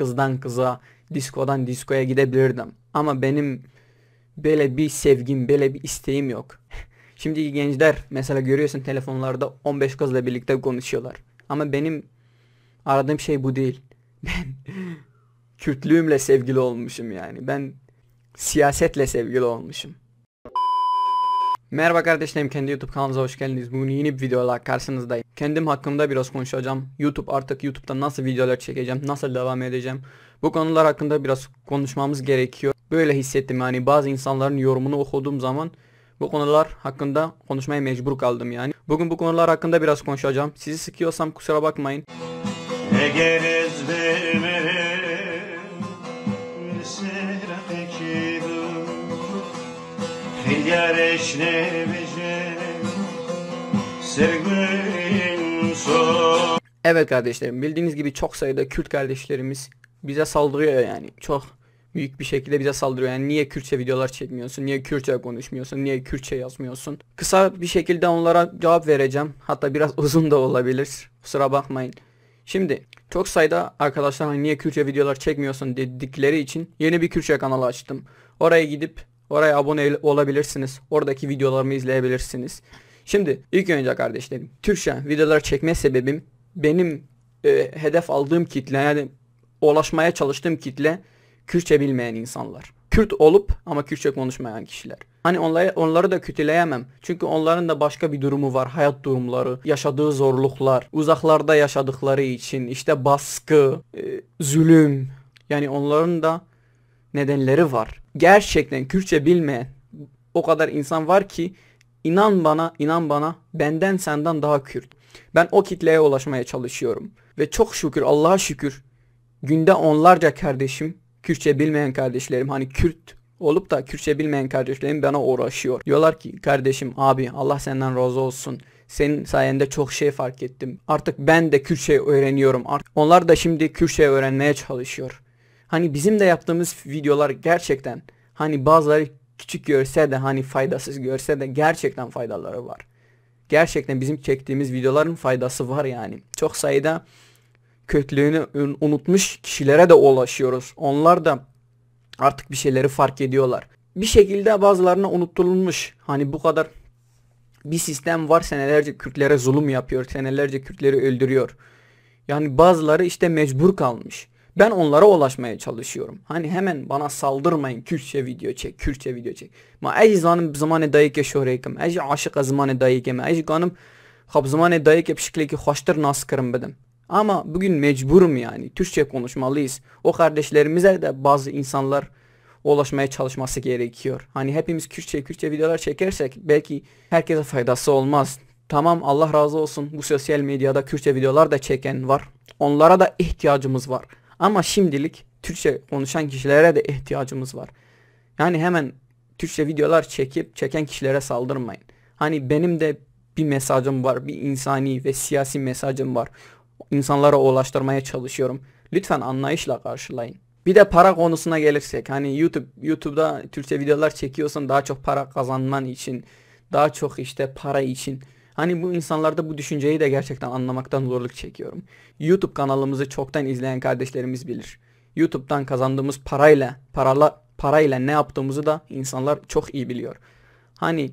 kızdan kıza, diskodan diskoya gidebilirdim. Ama benim böyle bir sevgim, böyle bir isteğim yok. Şimdiki gençler mesela görüyorsun telefonlarda 15 kızla birlikte konuşuyorlar. Ama benim aradığım şey bu değil. Ben Kürtlüğümle sevgili olmuşum yani. Ben siyasetle sevgili olmuşum. Merhaba kardeşlerim, kendi YouTube kanalımıza hoş geldiniz. Bugün yeni bir videoyla karşınızdayım. Kendim hakkında biraz konuşacağım. YouTube'da nasıl videolar çekeceğim, nasıl devam edeceğim. Bu konular hakkında biraz konuşmamız gerekiyor. Böyle hissettim yani, bazı insanların yorumunu okuduğum zaman bu konular hakkında konuşmaya mecbur kaldım yani. Bugün bu konular hakkında biraz konuşacağım. Sizi sıkıyorsam kusura bakmayın. Evet kardeşlerim, bildiğiniz gibi çok sayıda Kürt kardeşlerimiz bize saldırıyor yani. Çok büyük bir şekilde bize saldırıyor. Yani niye Kürtçe videolar çekmiyorsun? Niye Kürtçe konuşmuyorsun? Niye Kürtçe yazmıyorsun? Kısa bir şekilde onlara cevap vereceğim. Hatta biraz uzun da olabilir. Kusura bakmayın. Şimdi çok sayıda arkadaşlar hani niye Kürtçe videolar çekmiyorsun dedikleri için yeni bir Kürtçe kanalı açtım. Oraya abone olabilirsiniz. Oradaki videolarımı izleyebilirsiniz. Şimdi ilk önce kardeşlerim, Türkçe videolar çekme sebebim benim hedef aldığım kitle, yani ulaşmaya çalıştığım kitle Kürtçe bilmeyen insanlar. Kürt olup ama Kürtçe konuşmayan kişiler. Hani onları da kötüleyemem. Çünkü onların da başka bir durumu var. Hayat durumları, yaşadığı zorluklar, uzaklarda yaşadıkları için işte baskı, zulüm. Yani onların da nedenleri var. Gerçekten Kürtçe bilmeyen o kadar insan var ki inan bana benden senden daha Kürt. Ben o kitleye ulaşmaya çalışıyorum. Ve çok şükür, Allah'a şükür, günde onlarca kardeşim, Kürtçe bilmeyen kardeşlerim, hani Kürt olup da Kürtçe bilmeyen kardeşlerim bana uğraşıyor. Diyorlar ki kardeşim, abi Allah senden razı olsun. Senin sayende çok şey fark ettim. Artık ben de Kürtçe öğreniyorum. Onlar da şimdi Kürtçe öğrenmeye çalışıyor. Hani bizim de yaptığımız videolar gerçekten, hani bazıları küçük görse de, hani faydasız görse de, gerçekten faydaları var. Gerçekten bizim çektiğimiz videoların faydası var yani. Çok sayıda köklüğünü unutmuş kişilere de ulaşıyoruz. Onlar da artık bir şeyleri fark ediyorlar. Bir şekilde bazılarına unutulmuş. Hani bu kadar bir sistem var, senelerce Kürtlere zulüm yapıyor. Senelerce Kürtleri öldürüyor. Yani bazıları işte mecbur kalmış. Ben onlara ulaşmaya çalışıyorum. Hani hemen bana saldırmayın. Kürtçe video çek, Kürtçe video çek. Ma ej zanım zamanı dayıke şoreykim. Ej aşık zamanı dayıke. Ej ganım hab zamanı dayıke bir şekilde hoştur nas kırım bedim. Ama bugün mecburum yani. Türkçe konuşmalıyız. O kardeşlerimize de bazı insanlar ulaşmaya çalışması gerekiyor. Hani hepimiz Kürtçe videolar çekersek belki herkese faydası olmaz. Tamam, Allah razı olsun, bu sosyal medyada Kürtçe videolar da çeken var. Onlara da ihtiyacımız var. Ama şimdilik Türkçe konuşan kişilere de ihtiyacımız var. Yani hemen Türkçe videolar çeken kişilere saldırmayın. Hani benim de bir mesajım var. Bir insani ve siyasi mesajım var. İnsanlara ulaştırmaya çalışıyorum. Lütfen anlayışla karşılayın. Bir de para konusuna gelirsek, hani YouTube'da Türkçe videolar çekiyorsan daha çok para kazanman için, daha çok işte para için. Hani bu insanlarda bu düşünceyi de gerçekten anlamaktan zorluk çekiyorum. YouTube kanalımızı çoktan izleyen kardeşlerimiz bilir. YouTube'dan kazandığımız parayla ne yaptığımızı da insanlar çok iyi biliyor. Hani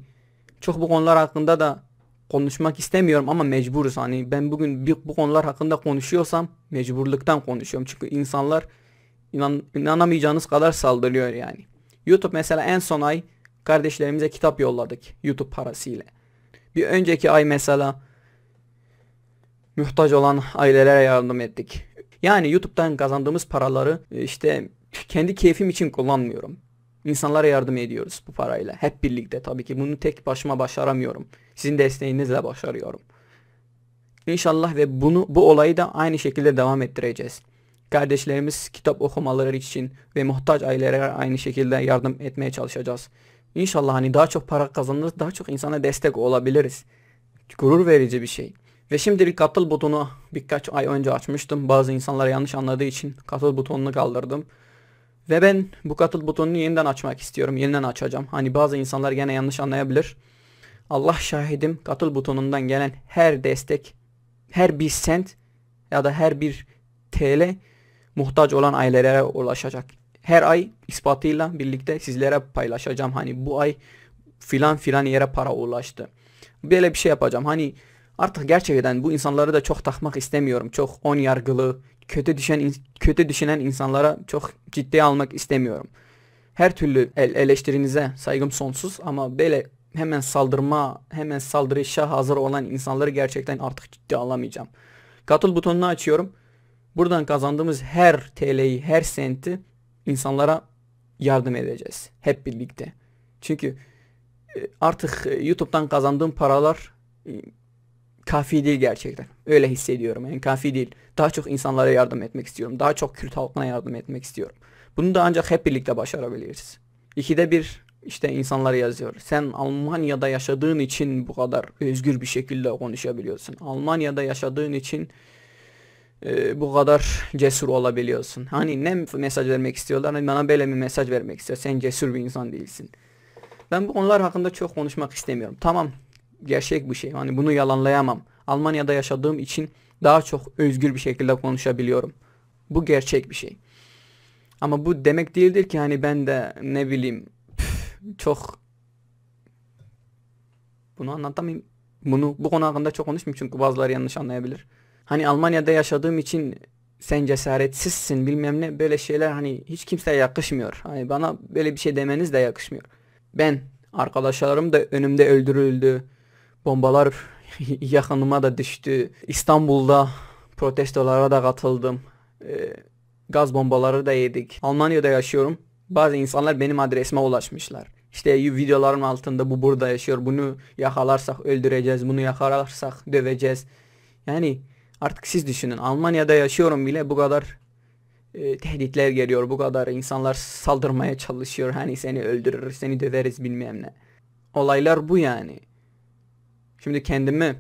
çok bu konular hakkında da konuşmak istemiyorum ama mecburuz. Hani ben bugün bu konular hakkında konuşuyorsam mecburluktan konuşuyorum. Çünkü insanlar inanamayacağınız kadar saldırıyor yani. YouTube mesela en son ay kardeşlerimize kitap yolladık YouTube parasıyla. Bir önceki ay mesela muhtaç olan ailelere yardım ettik. Yani YouTube'dan kazandığımız paraları işte kendi keyfim için kullanmıyorum. İnsanlara yardım ediyoruz bu parayla. Hep birlikte tabii ki. Bunu tek başıma başaramıyorum. Sizin desteğinizle başarıyorum. İnşallah ve bu olayı da aynı şekilde devam ettireceğiz. Kardeşlerimiz kitap okumaları için ve muhtaç ailelere aynı şekilde yardım etmeye çalışacağız. İnşallah hani daha çok para kazanırız, daha çok insana destek olabiliriz. Gurur verici bir şey. Ve şimdilik katıl butonu birkaç ay önce açmıştım. Bazı insanlar yanlış anladığı için katıl butonunu kaldırdım. Ve ben bu katıl butonunu yeniden açmak istiyorum. Yeniden açacağım. Hani bazı insanlar gene yanlış anlayabilir. Allah şahidim, katıl butonundan gelen her destek, her bir sent ya da her bir TL muhtaç olan ailelere ulaşacak. Her ay ispatıyla birlikte sizlere paylaşacağım. Hani bu ay filan filan yere para ulaştı. Böyle bir şey yapacağım. Hani artık gerçekten bu insanları da çok takmak istemiyorum. Çok ön yargılı, kötü düşünen insanlara çok ciddiye almak istemiyorum. Her türlü eleştirinize saygım sonsuz ama böyle hemen saldırışa hazır olan insanları gerçekten artık ciddiye alamayacağım. Katıl butonunu açıyorum. Buradan kazandığımız her TL'yi, her senti insanlara yardım edeceğiz. Hep birlikte. Çünkü artık YouTube'dan kazandığım paralar kafi değil gerçekten. Öyle hissediyorum. Yani kafi değil. Daha çok insanlara yardım etmek istiyorum. Daha çok Kürt halkına yardım etmek istiyorum. Bunu da ancak hep birlikte başarabiliriz. İkide bir işte insanlar yazıyor. Sen Almanya'da yaşadığın için bu kadar özgür bir şekilde konuşabiliyorsun. Almanya'da yaşadığın için bu kadar cesur olabiliyorsun. Hani ne mesaj vermek istiyorlar? Hani bana böyle bir mesaj vermek istiyor. Sen cesur bir insan değilsin. Ben bu konular hakkında çok konuşmak istemiyorum. Tamam, gerçek bir şey. Hani bunu yalanlayamam. Almanya'da yaşadığım için daha çok özgür bir şekilde konuşabiliyorum. Bu gerçek bir şey. Ama bu demek değildir ki hani ben de ne bileyim çok bunu anlatamayayım. Bu konu hakkında çok konuşmayayım çünkü bazıları yanlış anlayabilir. Hani Almanya'da yaşadığım için sen cesaretsizsin bilmem ne böyle şeyler hani hiç kimseye yakışmıyor. Hani bana böyle bir şey demeniz de yakışmıyor. Ben arkadaşlarım da önümde öldürüldü. Bombalar yakınıma da düştü. İstanbul'da protestolara da katıldım. Gaz bombaları da yedik. Almanya'da yaşıyorum. Bazı insanlar benim adresime ulaşmışlar. İşte videoların altında bu burada yaşıyor. Bunu yakalarsak öldüreceğiz. Bunu yakalarsak döveceğiz. Yani artık siz düşünün. Almanya'da yaşıyorum bile bu kadar tehditler geliyor. Bu kadar insanlar saldırmaya çalışıyor. Hani seni öldürür, seni döveriz bilmem ne. Olaylar bu yani. Şimdi kendimi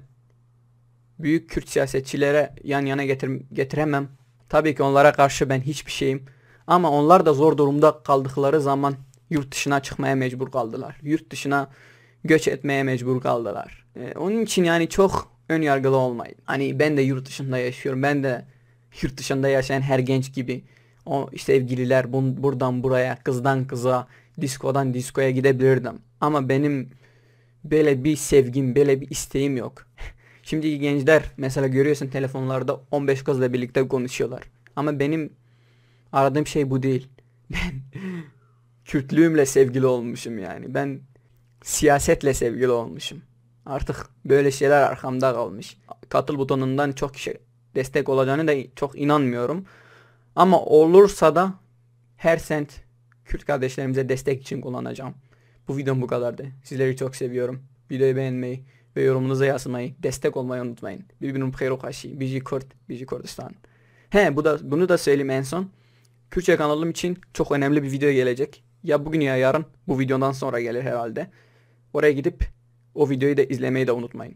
büyük Kürt siyasetçilere yan yana getiremem. Tabii ki onlara karşı ben hiçbir şeyim. Ama onlar da zor durumda kaldıkları zaman yurt dışına çıkmaya mecbur kaldılar. Yurt dışına göç etmeye mecbur kaldılar. Onun için yani çok ön yargılı olmayın. Hani ben de yurt dışında yaşıyorum. Ben de yurt dışında yaşayan her genç gibi o sevgililer buradan buraya, kızdan kıza, diskodan diskoya gidebilirdim. Ama benim böyle bir sevgim, böyle bir isteğim yok. Şimdiki gençler mesela görüyorsun telefonlarda 15 kızla birlikte konuşuyorlar. Ama benim aradığım şey bu değil. Ben Kürtlüğümle sevgili olmuşum yani. Ben siyasetle sevgili olmuşum. Artık böyle şeyler arkamda kalmış. Katıl butonundan çok kişi destek olacağını da çok inanmıyorum. Ama olursa da her sent Kürt kardeşlerimize destek için kullanacağım. Bu videom bu kadardı. Sizleri çok seviyorum. Videoyu beğenmeyi ve yorumunuza yazmayı, destek olmayı unutmayın. Birbirim xeyro kaşi, Biji Kürt, Biji Kürdistan. Bunu da söyleyeyim en son. Kürtçe kanalım için çok önemli bir video gelecek. Ya bugün ya yarın, bu videodan sonra gelir herhalde. Oraya gidip o videoyu da izlemeyi de unutmayın.